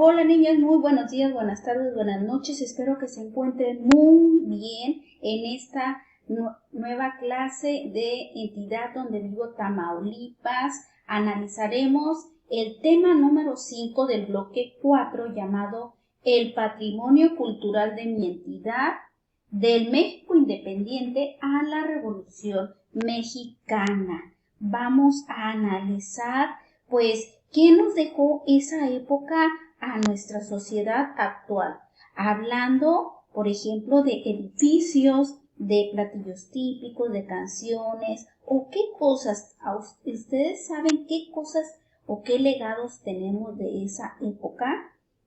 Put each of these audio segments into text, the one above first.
Hola niños, muy buenos días, buenas tardes, buenas noches. Espero que se encuentren muy bien en esta nueva clase de entidad donde vivo, Tamaulipas. Analizaremos el tema número 5 del bloque 4 llamado El patrimonio cultural de mi entidad, del México independiente a la Revolución Mexicana. Vamos a analizar, pues, ¿qué nos dejó esa época a nuestra sociedad actual? Hablando, por ejemplo, de edificios, de platillos típicos, de canciones, o qué cosas, ¿ustedes saben qué cosas o qué legados tenemos de esa época?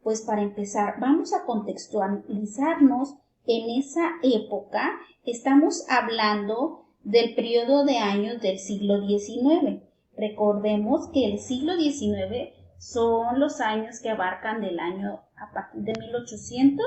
Pues para empezar, vamos a contextualizarnos en esa época. Estamos hablando del periodo de años del siglo XIX. Recordemos que el siglo XIX son los años que abarcan del año a partir de 1800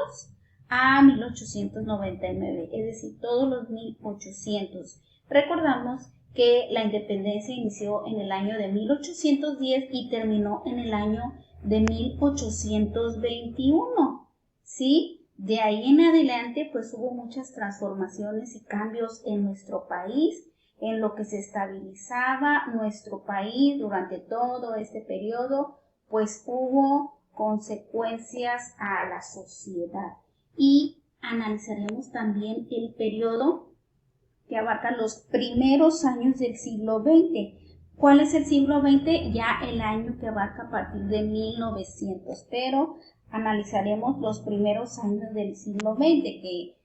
a 1899, es decir, todos los 1800. Recordamos que la independencia inició en el año de 1810 y terminó en el año de 1821, ¿sí? De ahí en adelante, pues hubo muchas transformaciones y cambios en nuestro país, en lo que se estabilizaba nuestro país durante todo este periodo, pues hubo consecuencias a la sociedad. Y analizaremos también el periodo que abarca los primeros años del siglo XX. ¿Cuál es el siglo XX? Ya el año que abarca a partir de 1900, pero analizaremos los primeros años del siglo XX, que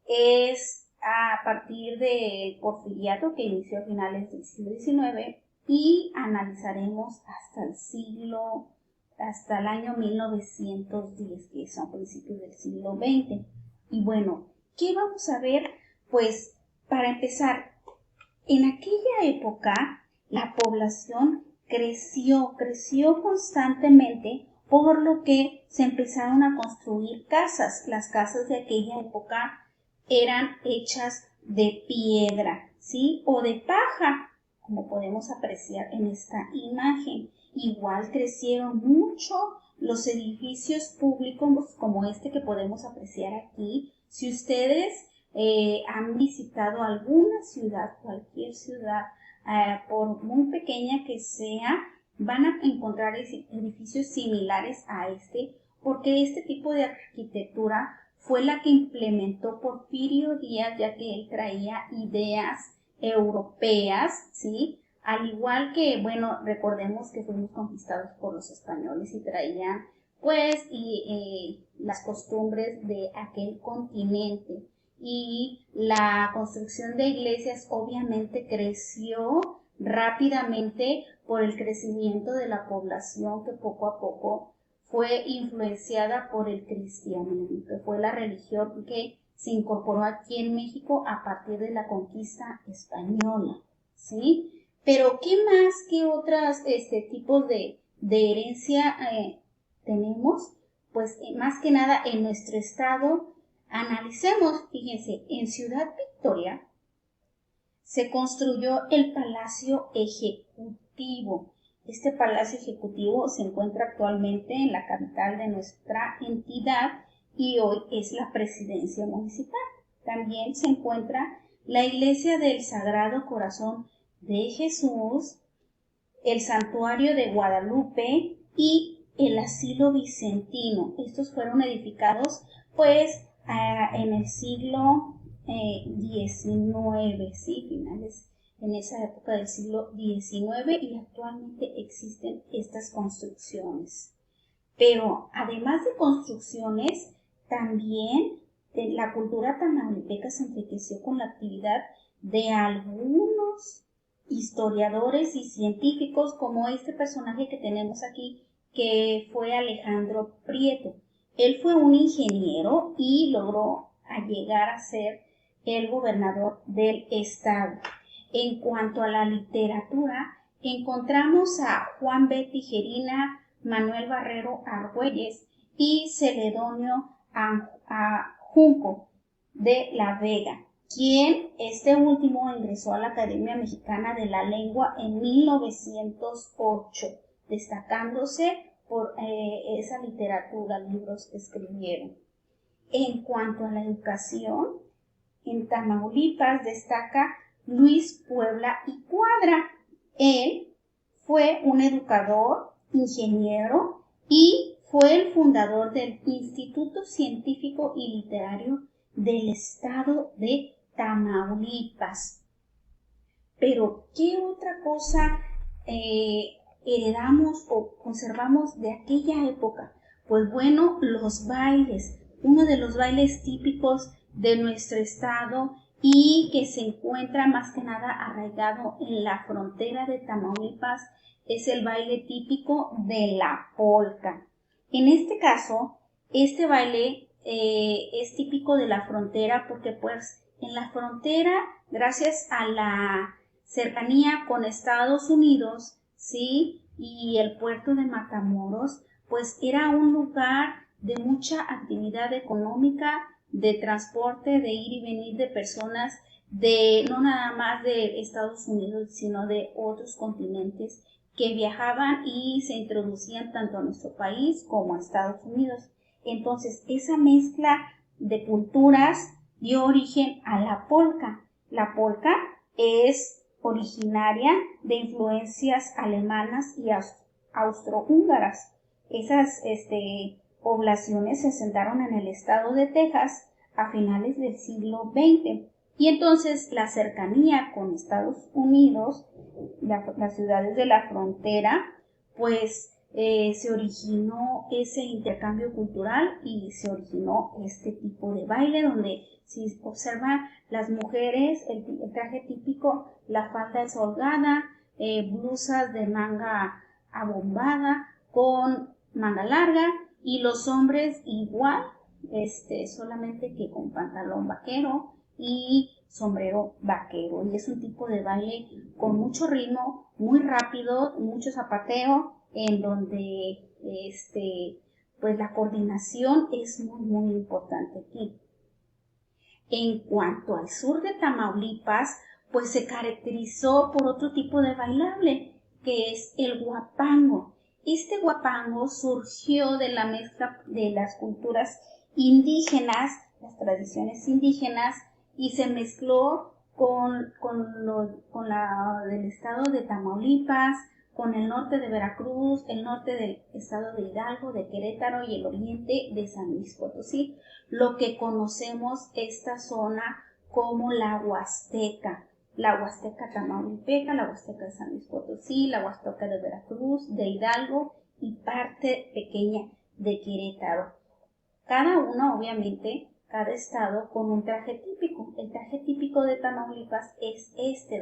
es a partir de Porfiriato, que inició a finales del siglo XIX, y analizaremos hasta el año 1910, que son principios del siglo XX. Y bueno, ¿qué vamos a ver? Pues, para empezar, en aquella época la población creció constantemente, por lo que se empezaron a construir casas. Las casas de aquella época eran hechas de piedra, ¿sí? O de paja, como podemos apreciar en esta imagen. Igual crecieron mucho los edificios públicos como este que podemos apreciar aquí. Si ustedes han visitado alguna ciudad, cualquier ciudad, por muy pequeña que sea, van a encontrar edificios similares a este, porque este tipo de arquitectura fue la que implementó Porfirio Díaz, ya que él traía ideas europeas, ¿sí? Al igual que, bueno, recordemos que fuimos conquistados por los españoles y traían, pues, las costumbres de aquel continente. Y la construcción de iglesias obviamente creció rápidamente por el crecimiento de la población, que poco a poco fue influenciada por el cristianismo, que fue la religión que se incorporó aquí en México a partir de la conquista española, ¿sí? Pero ¿qué más, qué otros tipos de herencia tenemos? Pues más que nada en nuestro estado. Analicemos, fíjense, en Ciudad Victoria se construyó el Palacio Ejecutivo. Este Palacio Ejecutivo se encuentra actualmente en la capital de nuestra entidad y hoy es la Presidencia Municipal. También se encuentra la Iglesia del Sagrado Corazón de Jesús, el Santuario de Guadalupe y el Asilo Vicentino. Estos fueron edificados, pues, en el siglo XIX, ¿sí? Finales en esa época del siglo XIX, y actualmente existen estas construcciones. Pero además de construcciones, también la cultura tamaulipeca se enriqueció con la actividad de algunos historiadores y científicos, como este personaje que tenemos aquí, que fue Alejandro Prieto. Él fue un ingeniero y logró llegar a ser el gobernador del estado. En cuanto a la literatura, encontramos a Juan B. Tijerina, Manuel Barrero Argüelles y Celedonio Junco de la Vega, quien este último ingresó a la Academia Mexicana de la Lengua en 1908, destacándose por esa literatura, libros que escribieron. En cuanto a la educación, en Tamaulipas destaca Luis Puebla y Cuadra. Él fue un educador, ingeniero y fue el fundador del Instituto Científico y Literario del estado de Tamaulipas. Pero, ¿qué otra cosa heredamos o conservamos de aquella época? Pues bueno, los bailes. Uno de los bailes típicos de nuestro estado y que se encuentra más que nada arraigado en la frontera de Tamaulipas es el baile típico de la polca. En este caso, este baile es típico de la frontera porque pues en la frontera, gracias a la cercanía con Estados Unidos, ¿sí? Y el puerto de Matamoros, pues era un lugar de mucha actividad económica, de transporte, de ir y venir de personas no nada más de Estados Unidos, sino de otros continentes que viajaban y se introducían tanto a nuestro país como a Estados Unidos. Entonces, esa mezcla de culturas dio origen a la polca. La polca es originaria de influencias alemanas y austrohúngaras. Esas poblaciones se asentaron en el estado de Texas a finales del siglo XX. Y entonces la cercanía con Estados Unidos, las ciudades de la frontera, pues se originó ese intercambio cultural y se originó este tipo de baile donde si observan las mujeres, el traje típico, la falda es holgada, blusas de manga abombada con manga larga y los hombres igual, solamente que con pantalón vaquero y sombrero vaquero. Y es un tipo de baile con mucho ritmo, muy rápido, mucho zapateo, en donde pues la coordinación es muy muy importante aquí. En cuanto al sur de Tamaulipas, pues se caracterizó por otro tipo de bailable, que es el huapango. Este huapango surgió de la mezcla de las culturas indígenas, las tradiciones indígenas, y se mezcló con la del estado de Tamaulipas, con el norte de Veracruz, el norte del estado de Hidalgo, de Querétaro y el oriente de San Luis Potosí, lo que conocemos esta zona como la Huasteca Tamaulipeca, la Huasteca de San Luis Potosí, la Huasteca de Veracruz, de Hidalgo y parte pequeña de Querétaro. Cada uno, obviamente, cada estado con un traje típico. El traje típico de Tamaulipas es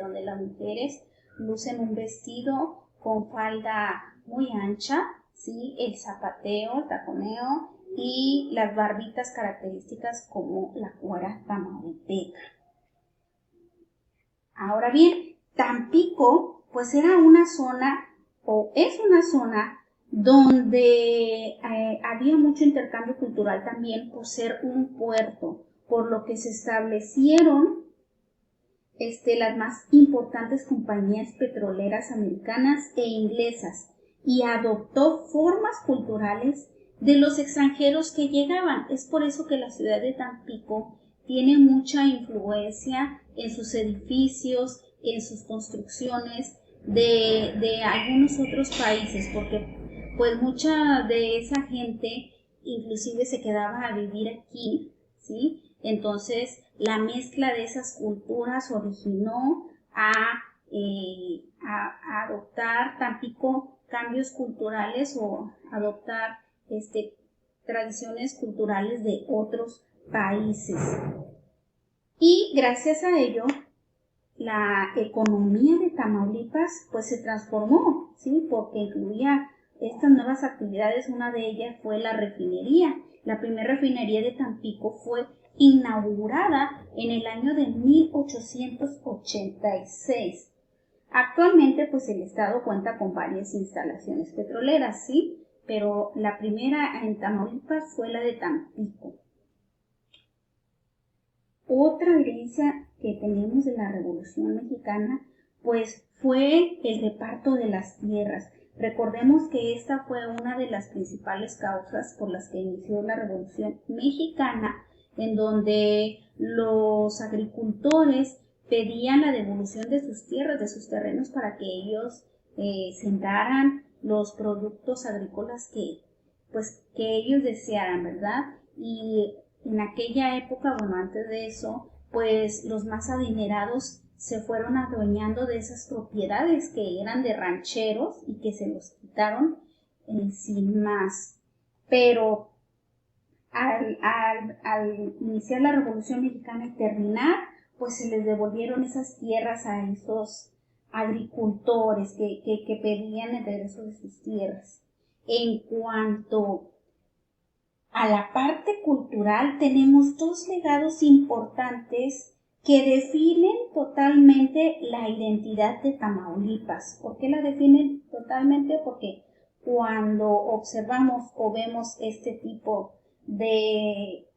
donde las mujeres lucen un vestido con falda muy ancha, ¿sí? El zapateo, el taconeo y las barbitas características como la cuara tamaulipeca. Ahora bien, Tampico pues era una zona o es una zona donde había mucho intercambio cultural también por ser un puerto, por lo que se establecieron las más importantes compañías petroleras americanas e inglesas y adoptó formas culturales de los extranjeros que llegaban. Es por eso que la ciudad de Tampico tiene mucha influencia en sus edificios, en sus construcciones de algunos otros países, porque pues mucha de esa gente inclusive se quedaba a vivir aquí, ¿sí? Entonces la mezcla de esas culturas originó a adoptar Tampico cambios culturales o adoptar tradiciones culturales de otros países. Y gracias a ello, la economía de Tamaulipas pues se transformó, ¿sí? Porque incluía estas nuevas actividades. Una de ellas fue la refinería. La primera refinería de Tampico fue inaugurada en el año de 1886. Actualmente pues el estado cuenta con varias instalaciones petroleras, ¿sí? Pero la primera en Tamaulipas fue la de Tampico. Otra herencia que tenemos de la Revolución Mexicana pues fue el reparto de las tierras. Recordemos que esta fue una de las principales causas por las que inició la Revolución Mexicana, en donde los agricultores pedían la devolución de sus tierras, de sus terrenos, para que ellos sembraran los productos agrícolas que ellos desearan, ¿verdad? Y en aquella época, bueno, antes de eso, pues los más adinerados se fueron adueñando de esas propiedades que eran de rancheros y que se los quitaron sin más. Pero al iniciar la Revolución Mexicana y terminar, pues se les devolvieron esas tierras a esos agricultores que pedían el regreso de sus tierras. En cuanto a la parte cultural, tenemos dos legados importantes que definen totalmente la identidad de Tamaulipas. ¿Por qué la definen totalmente? Porque cuando observamos o vemos este tipo de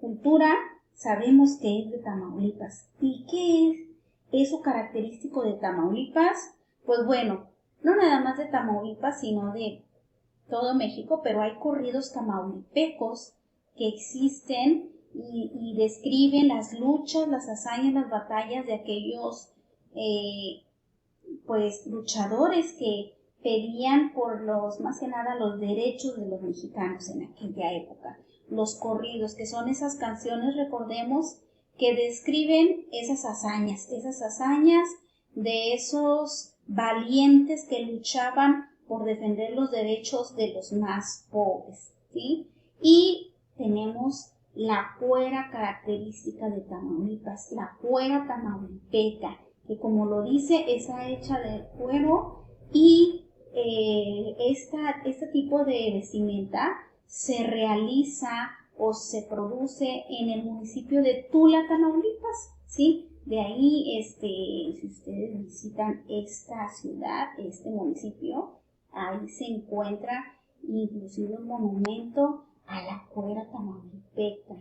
cultura, sabemos que es de Tamaulipas. ¿Y qué es eso característico de Tamaulipas? Pues bueno, no nada más de Tamaulipas, sino de todo México, pero hay corridos tamaulipecos que existen y describen las luchas, las hazañas, las batallas de aquellos luchadores que pedían por más que nada los derechos de los mexicanos en aquella época. Los corridos, que son esas canciones, recordemos, que describen esas hazañas de esos valientes que luchaban por defender los derechos de los más pobres, ¿sí? Y tenemos la cuera característica de Tamaulipas, la cuera tamaulipeca, que como lo dice, está hecha de cuero y este tipo de vestimenta se realiza o se produce en el municipio de Tula, Tamaulipas, ¿sí? De ahí, si ustedes visitan esta ciudad, este municipio, ahí se encuentra inclusive un monumento a la cuera tamaulipeca,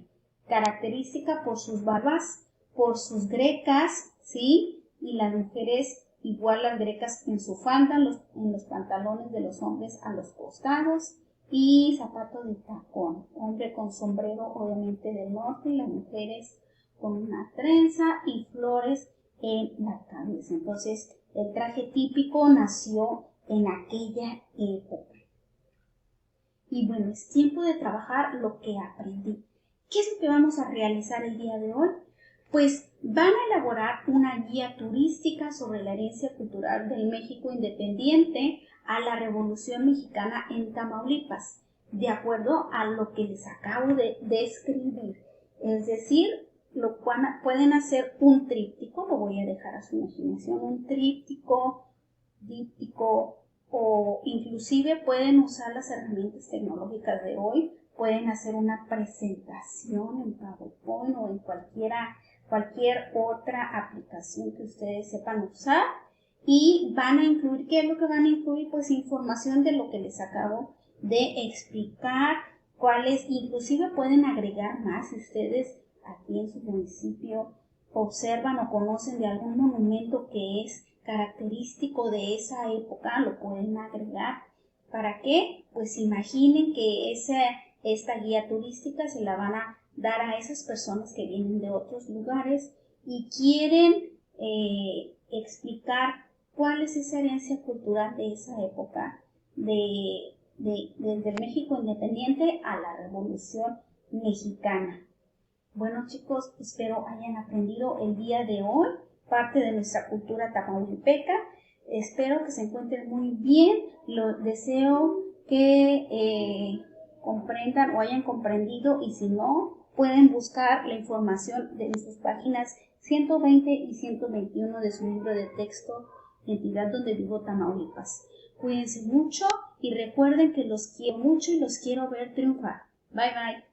característica por sus barbas, por sus grecas, ¿sí? Y las mujeres, igual las grecas en su falda, en los pantalones de los hombres a los costados y zapatos de tacón, hombre con sombrero obviamente del norte y las mujeres con una trenza y flores en la cabeza. Entonces, el traje típico nació en aquella época. Y bueno, es tiempo de trabajar lo que aprendí. ¿Qué es lo que vamos a realizar el día de hoy? Pues van a elaborar una guía turística sobre la herencia cultural del México independiente a la Revolución Mexicana en Tamaulipas, de acuerdo a lo que les acabo de describir. Es decir, pueden hacer un tríptico, lo voy a dejar a su imaginación, un tríptico, díptico, o inclusive pueden usar las herramientas tecnológicas de hoy, pueden hacer una presentación en PowerPoint o en cualquier otra aplicación que ustedes sepan usar y van a incluir, ¿qué es lo que van a incluir? Pues información de lo que les acabo de explicar, inclusive pueden agregar más si ustedes aquí en su municipio observan o conocen de algún monumento que es característico de esa época, lo pueden agregar. ¿Para qué? Pues imaginen que esta guía turística se la van a dar a esas personas que vienen de otros lugares y quieren explicar cuál es esa herencia cultural de esa época, desde el México independiente a la Revolución Mexicana. Bueno, chicos, espero hayan aprendido el día de hoy parte de nuestra cultura tamaulipeca. Espero que se encuentren muy bien. Deseo que comprendan o hayan comprendido y si no, pueden buscar la información de nuestras páginas 120 y 121 de su libro de texto Entidad donde vivo Tamaulipas. Cuídense mucho y recuerden que los quiero mucho y los quiero ver triunfar. Bye bye.